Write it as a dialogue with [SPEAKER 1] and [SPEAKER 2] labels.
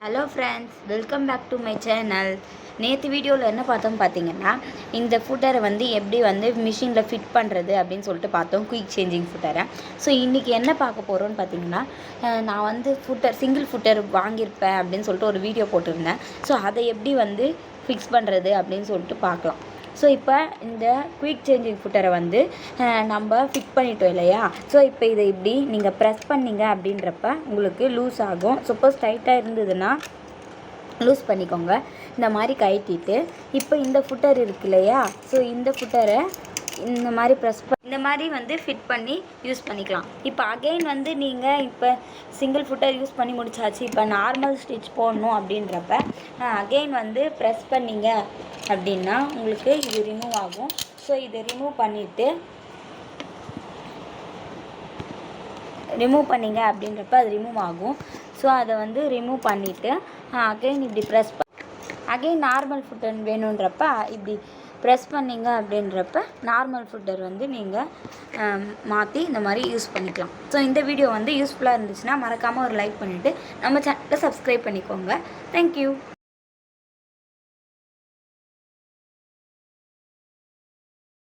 [SPEAKER 1] Hello friends, welcome back to my channel. நேற்று வீடியோவில் என்ன பார்த்தோம் பார்த்தீங்கன்னா, இந்த ஃபுட்டரை எப்படி மிஷினில் ஃபிட் பண்ணுறது அப்படின்னு சொல்லிட்டு பார்த்தோம், குயிக் சேஞ்சிங் ஃபுட்டரை. ஸோ இன்றைக்கி என்ன பார்க்க போகிறோன்னு பார்த்தீங்கன்னா, நான் சிங்கிள் ஃபுட்டர் வாங்கியிருப்பேன் அப்படின்னு சொல்லிட்டு ஒரு வீடியோ போட்டிருந்தேன். ஸோ அதை எப்படி ஃபிக்ஸ் பண்ணுறது அப்படின்னு சொல்லிட்டு பார்க்கலாம். ஸோ இப்போ இந்த குயிக் சேஞ்சிங் ஃபுட்டரை நம்ம ஃபிட் பண்ணிட்டோம் இல்லையா. ஸோ இப்போ இதை இப்படி நீங்கள் ப்ரெஸ் பண்ணிங்க அப்படின்றப்ப உங்களுக்கு லூஸ் ஆகும். சப்போஸ் டைட்டாக இருந்ததுன்னா லூஸ் பண்ணிக்கோங்க. இந்த மாதிரி கழட்டிட்டு இப்போ இந்த ஃபுட்டர் இருக்கு இல்லையா. ஸோ இந்த ஃபுட்டரை இந்த மாதிரி இந்த மாதிரி ஃபிட் பண்ணி யூஸ் பண்ணிக்கலாம். இப்போ அகெயின் நீங்கள் இப்போ சிங்கிள் ஃபுட்டர் யூஸ் பண்ணி முடிச்சாச்சு. இப்போ நார்மல் ஸ்டிச் போடணும் அப்படின்றப்ப அகெயின் ப்ரெஸ் பண்ணிங்க அப்படின்னா உங்களுக்கு இது ரிமூவ் ஆகும். ஸோ இதை ரிமூவ் பண்ணிங்க அப்படின்றப்ப அது ரிமூவ் ஆகும். ஸோ அதை ரிமூவ் பண்ணிவிட்டு அகெயின் இப்படி அகெயின் நார்மல் ஃபுட்டர் வேணுன்றப்ப இப்படி ப்ரெஸ் பண்ணிங்க அப்படின்றப்ப நார்மல் ஃபுட்டர் நீங்கள் மாற்றி இந்த மாதிரி யூஸ் பண்ணிக்கலாம். ஸோ இந்த வீடியோ யூஸ்ஃபுல்லாக இருந்துச்சுன்னா மறக்காமல் ஒரு லைக் பண்ணிவிட்டு நம்ம சேனலை சப்ஸ்கிரைப் பண்ணிக்கோங்க. தேங்க்யூ.